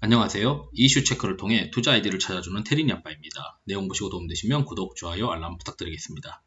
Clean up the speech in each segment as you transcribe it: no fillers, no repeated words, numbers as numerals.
안녕하세요. 이슈 체크를 통해 투자 아이디를 찾아주는 테린이 아빠입니다. 내용 보시고 도움되시면 구독, 좋아요, 알람 부탁드리겠습니다.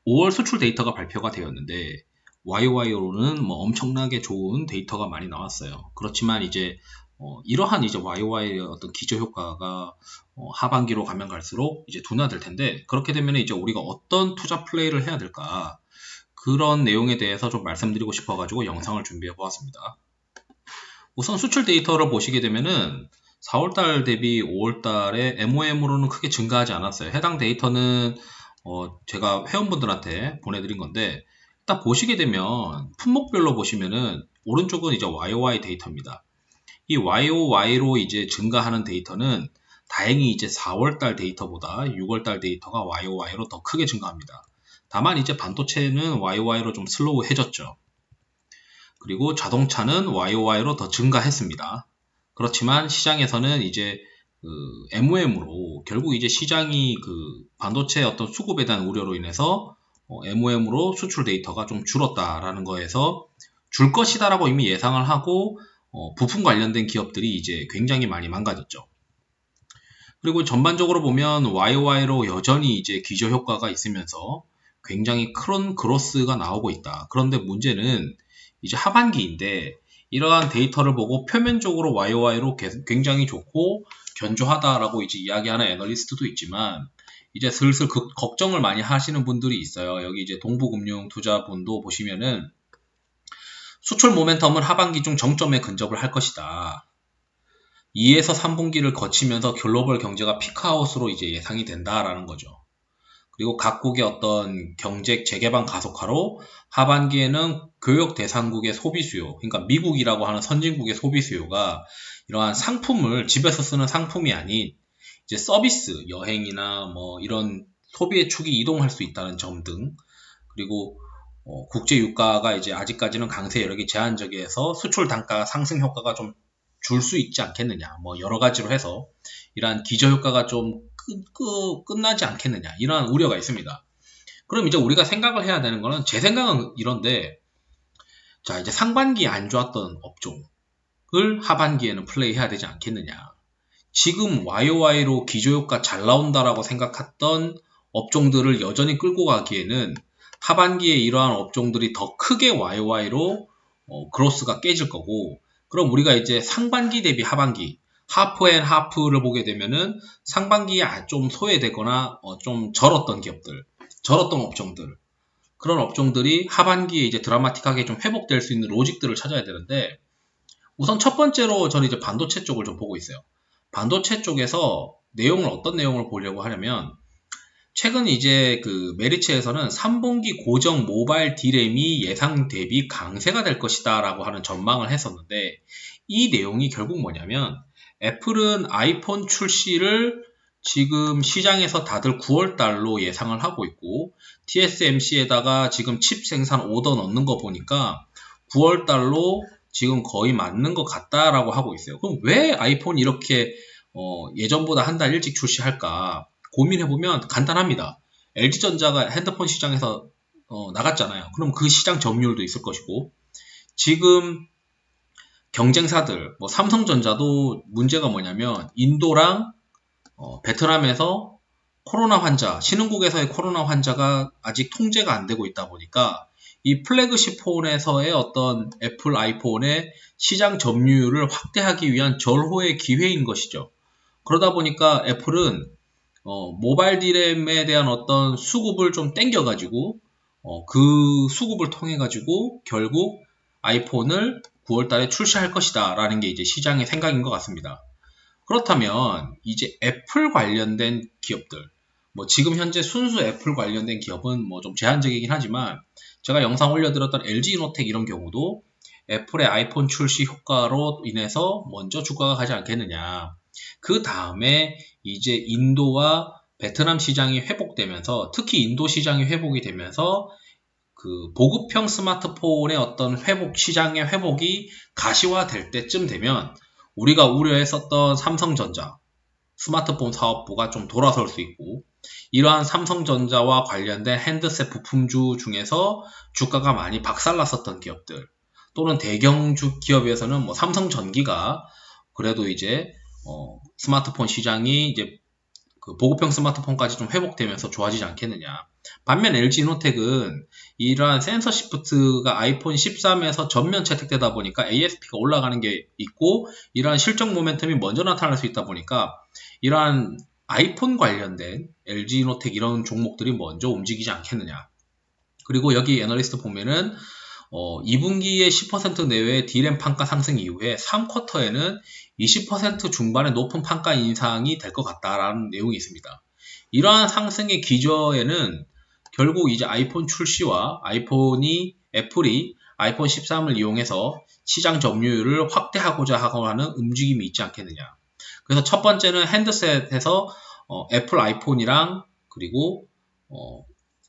5월 수출 데이터가 발표가 되었는데 YOY로는 엄청나게 좋은 데이터가 많이 나왔어요. 그렇지만 이제 이러한 이제 YOY의 어떤 기저 효과가 하반기로 가면 갈수록 이제 둔화될 텐데, 그렇게 되면 이제 우리가 어떤 투자 플레이를 해야 될까, 그런 내용에 대해서 좀 말씀드리고 싶어가지고 영상을 준비해 보았습니다. 우선 수출 데이터를 보시게 되면은 4월달 대비 5월달에 MOM으로는 크게 증가하지 않았어요. 해당 데이터는 제가 회원분들한테 보내드린 건데, 일단 보시게 되면 품목별로 보시면은 오른쪽은 이제 YOY 데이터입니다. 이 YOY로 이제 증가하는 데이터는 다행히 이제 4월달 데이터보다 6월달 데이터가 YOY로 더 크게 증가합니다. 다만 이제 반도체는 YOY로 좀 슬로우해졌죠. 그리고 자동차는 YOY로 더 증가했습니다. 그렇지만 시장에서는 이제 MOM으로 결국 이제 시장이 반도체 어떤 수급에 대한 우려로 인해서 MOM으로 수출 데이터가 좀 줄었다라는 거에서 줄 것이다라고 이미 예상을 하고 부품 관련된 기업들이 이제 굉장히 많이 망가졌죠. 그리고 전반적으로 보면 YOY로 여전히 이제 기저 효과가 있으면서 굉장히 큰 그로스가 나오고 있다. 그런데 문제는 이제 하반기인데 이러한 데이터를 보고 표면적으로 YOY로 굉장히 좋고 견조하다라고 이제 이야기하는 애널리스트도 있지만, 이제 슬슬 걱정을 많이 하시는 분들이 있어요. 여기 이제 동부금융투자본도 보시면은 수출 모멘텀은 하반기 중 정점에 근접을 할 것이다. 2에서 3분기를 거치면서 글로벌 경제가 피크아웃으로 이제 예상이 된다라는 거죠. 그리고 각국의 어떤 경제 재개방 가속화로 하반기에는 교역 대상국의 소비 수요, 그러니까 미국이라고 하는 선진국의 소비 수요가 이러한 상품을 집에서 쓰는 상품이 아닌 이제 서비스, 여행이나 이런 소비의 축이 이동할 수 있다는 점 등, 그리고 국제 유가가 이제 아직까지는 강세 여력이 제한적이어서 수출 단가 상승 효과가 좀 줄 수 있지 않겠느냐, 여러 가지로 해서 이러한 기저 효과가 좀 끝나지 않겠느냐, 이러한 우려가 있습니다. 그럼 이제 우리가 생각을 해야 되는 거는, 제 생각은 이런데, 자, 이제 상반기에 안 좋았던 업종을 하반기에는 플레이해야 되지 않겠느냐. 지금 YOY로 기저효과 잘 나온다라고 생각했던 업종들을 여전히 끌고 가기에는 하반기에 이러한 업종들이 더 크게 YOY로 그로스가 깨질 거고, 그럼 우리가 이제 상반기 대비 하반기, 하프 앤 하프를 보게 되면은 상반기에 좀 소외되거나 좀 절었던 기업들, 절었던 업종들, 그런 업종들이 하반기에 이제 드라마틱하게 좀 회복될 수 있는 로직들을 찾아야 되는데, 우선 첫 번째로 저는 이제 반도체 쪽을 좀 보고 있어요. 반도체 쪽에서 어떤 내용을 보려고 하냐면, 최근 이제 메리츠에서는 3분기 고정 모바일 D램이 예상 대비 강세가 될 것이다 라고 하는 전망을 했었는데, 이 내용이 결국 뭐냐면, 애플은 아이폰 출시를 지금 시장에서 다들 9월 달로 예상을 하고 있고, TSMC에다가 지금 칩 생산 오더 넣는 거 보니까 9월 달로 지금 거의 맞는 것 같다라고 하고 있어요. 그럼 왜 아이폰 이렇게 예전보다 한 달 일찍 출시할까 고민해보면 간단합니다. LG전자가 핸드폰 시장에서 나갔잖아요. 그럼 그 시장 점유율도 있을 것이고, 지금 경쟁사들, 삼성전자도 문제가 뭐냐면, 인도랑 베트남에서 코로나 환자, 신흥국에서의 코로나 환자가 아직 통제가 안 되고 있다 보니까 이 플래그십 폰에서의 어떤 애플 아이폰의 시장 점유율을 확대하기 위한 절호의 기회인 것이죠. 그러다 보니까 애플은 모바일 디램에 대한 어떤 수급을 좀 땡겨가지고 그 수급을 통해가지고 결국 아이폰을 9월 달에 출시할 것이다 라는 게 이제 시장의 생각인 것 같습니다. 그렇다면 이제 애플 관련된 기업들, 지금 현재 순수 애플 관련된 기업은 좀 제한적이긴 하지만, 제가 영상 올려드렸던 LG이노텍 이런 경우도 애플의 아이폰 출시 효과로 인해서 먼저 주가가 가지 않겠느냐. 그 다음에 이제 인도와 베트남 시장이 회복되면서, 특히 인도 시장이 회복이 되면서 보급형 스마트폰의 어떤 시장의 회복이 가시화될 때쯤 되면 우리가 우려했었던 삼성전자 스마트폰 사업부가 좀 돌아설 수 있고, 이러한 삼성전자와 관련된 핸드셋 부품주 중에서 주가가 많이 박살났었던 기업들, 또는 대경 기업에서는 삼성전기가 그래도 이제 스마트폰 시장이 이제 그 보급형 스마트폰까지 좀 회복되면서 좋아지지 않겠느냐. 반면 LG 이노텍은 이러한 센서 시프트가 아이폰 13에서 전면 채택되다 보니까 ASP가 올라가는 게 있고, 이러한 실적 모멘텀이 먼저 나타날 수 있다 보니까 이러한 아이폰 관련된 LG 이노텍 이런 종목들이 먼저 움직이지 않겠느냐. 그리고 여기 애널리스트 보면은 2분기에 10% 내외의 D램 판가 상승 이후에 3쿼터에는 20% 중반의 높은 판가 인상이 될 것 같다라는 내용이 있습니다. 이러한 상승의 기저에는 결국 이제 아이폰 출시와 애플이 아이폰 13을 이용해서 시장 점유율을 확대하고자 하는 움직임이 있지 않겠느냐. 그래서 첫 번째는 핸드셋에서 애플 아이폰이랑 그리고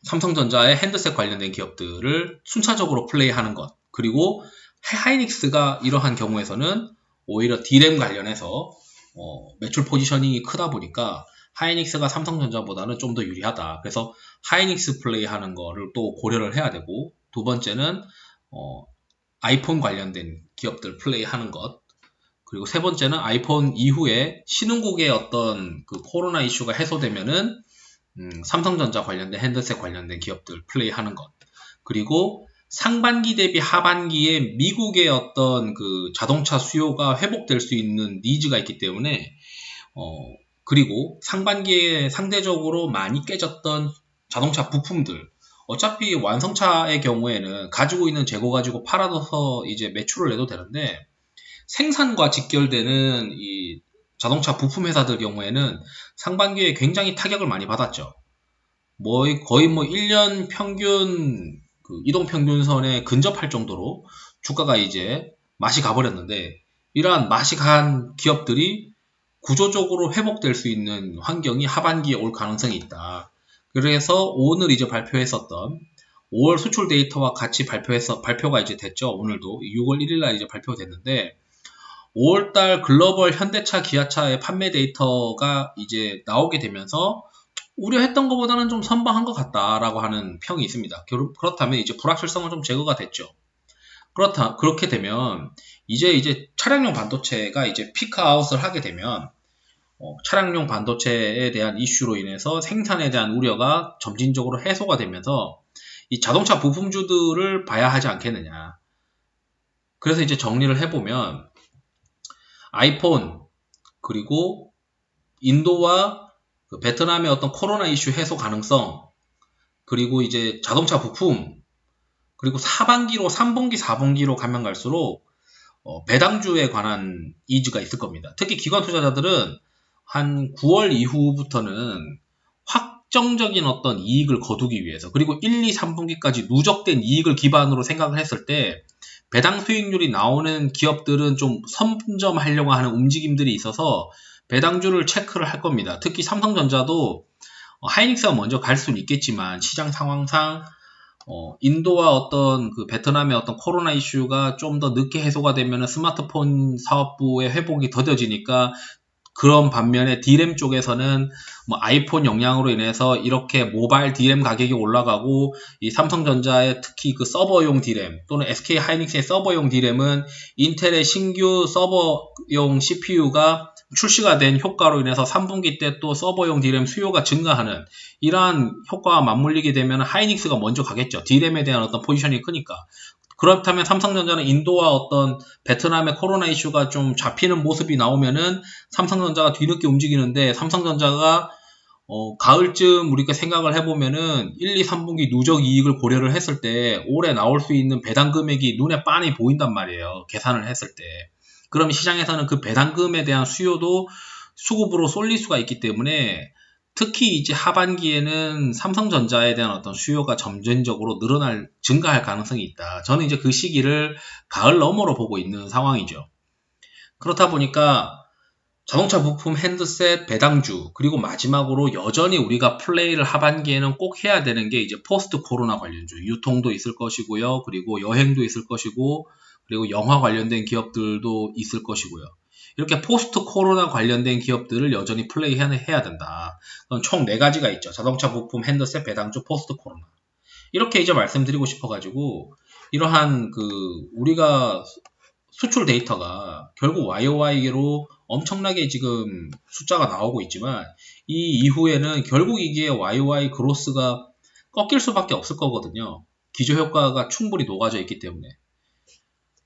삼성전자의 핸드셋 관련된 기업들을 순차적으로 플레이하는 것. 그리고 하이닉스가 이러한 경우에서는 오히려 D램 관련해서 매출 포지셔닝이 크다 보니까 하이닉스가 삼성전자보다는 좀 더 유리하다. 그래서 하이닉스 플레이하는 거를 또 고려를 해야 되고, 두 번째는 아이폰 관련된 기업들 플레이하는 것. 그리고 세 번째는 아이폰 이후에 신흥국의 어떤 그 코로나 이슈가 해소되면은 삼성전자 관련된 핸드셋 관련된 기업들 플레이하는 것. 그리고 상반기 대비 하반기에 미국의 어떤 그 자동차 수요가 회복될 수 있는 니즈가 있기 때문에 그리고 상반기에 상대적으로 많이 깨졌던 자동차 부품들, 어차피 완성차의 경우에는 가지고 있는 재고 가지고 팔아서 이제 매출을 내도 되는데, 생산과 직결되는 이 자동차 부품 회사들 경우에는 상반기에 굉장히 타격을 많이 받았죠. 거의 1년 평균 그 이동 평균선에 근접할 정도로 주가가 이제 맛이 가버렸는데, 이러한 맛이 간 기업들이 구조적으로 회복될 수 있는 환경이 하반기에 올 가능성이 있다. 그래서 오늘 이제 발표했었던 5월 수출 데이터와 같이 발표가 이제 됐죠. 오늘도 6월 1일 날 이제 발표됐는데, 5월달 글로벌 현대차, 기아차의 판매 데이터가 이제 나오게 되면서 우려했던 것보다는 좀 선방한 것 같다라고 하는 평이 있습니다. 그렇다면 이제 불확실성은 좀 제거가 됐죠. 그렇게 되면 이제 차량용 반도체가 이제 피크아웃을 하게 되면 차량용 반도체에 대한 이슈로 인해서 생산에 대한 우려가 점진적으로 해소가 되면서 이 자동차 부품주들을 봐야 하지 않겠느냐. 그래서 이제 정리를 해보면 아이폰, 그리고 인도와 그 베트남의 어떤 코로나 이슈 해소 가능성, 그리고 이제 자동차 부품, 그리고 3분기, 4분기로 가면 갈수록 배당주에 관한 이즈가 있을 겁니다. 특히 기관 투자자들은 한 9월 이후부터는 확정적인 어떤 이익을 거두기 위해서, 그리고 1, 2, 3분기까지 누적된 이익을 기반으로 생각을 했을 때 배당 수익률이 나오는 기업들은 좀 선점하려고 하는 움직임들이 있어서 배당주를 체크를 할 겁니다. 특히 삼성전자도 하이닉스가 먼저 갈 수는 있겠지만 시장 상황상 인도와 어떤 그 베트남의 어떤 코로나 이슈가 좀 더 늦게 해소가 되면 스마트폰 사업부의 회복이 더뎌지니까, 그런 반면에 D램 쪽에서는 뭐 아이폰 영향으로 인해서 이렇게 모바일 D램 가격이 올라가고, 이 삼성전자의 특히 그 서버용 D램 또는 SK 하이닉스의 서버용 D램은 인텔의 신규 서버용 CPU가 출시가 된 효과로 인해서 3분기 때 또 서버용 D램 수요가 증가하는 이러한 효과와 맞물리게 되면 하이닉스가 먼저 가겠죠. D램에 대한 어떤 포지션이 크니까. 그렇다면 삼성전자는 인도와 어떤 베트남의 코로나 이슈가 좀 잡히는 모습이 나오면은 삼성전자가 뒤늦게 움직이는데, 삼성전자가 가을쯤 우리가 생각을 해보면은 1, 2, 3분기 누적 이익을 고려를 했을 때 올해 나올 수 있는 배당 금액이 눈에 빤히 보인단 말이에요. 계산을 했을 때. 그러면 시장에서는 그 배당금에 대한 수요도 수급으로 쏠릴 수가 있기 때문에, 특히 이제 하반기에는 삼성전자에 대한 어떤 수요가 점진적으로 증가할 가능성이 있다. 저는 이제 그 시기를 가을 너머로 보고 있는 상황이죠. 그렇다 보니까 자동차 부품, 핸드셋, 배당주, 그리고 마지막으로 여전히 우리가 플레이를 하반기에는 꼭 해야 되는 게 이제 포스트 코로나 관련주, 유통도 있을 것이고요. 그리고 여행도 있을 것이고, 그리고 영화 관련된 기업들도 있을 것이고요. 이렇게 포스트 코로나 관련된 기업들을 여전히 플레이해야 된다. 그럼 총 4가지가 있죠. 자동차 부품, 핸드셋, 배당주, 포스트 코로나. 이렇게 이제 말씀드리고 싶어가지고, 이러한 우리가 수출 데이터가 결국 YOY로 엄청나게 지금 숫자가 나오고 있지만 이 이후에는 결국 이게 YOY 그로스가 꺾일 수밖에 없을 거거든요. 기저효과가 충분히 녹아져 있기 때문에.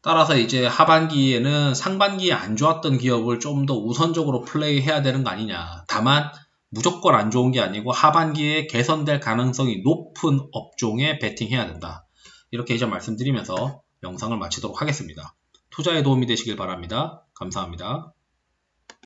따라서 이제 하반기에는 상반기에 안 좋았던 기업을 좀 더 우선적으로 플레이해야 되는 거 아니냐. 다만 무조건 안 좋은 게 아니고 하반기에 개선될 가능성이 높은 업종에 베팅해야 된다. 이렇게 이제 말씀드리면서 영상을 마치도록 하겠습니다. 투자에 도움이 되시길 바랍니다. 감사합니다.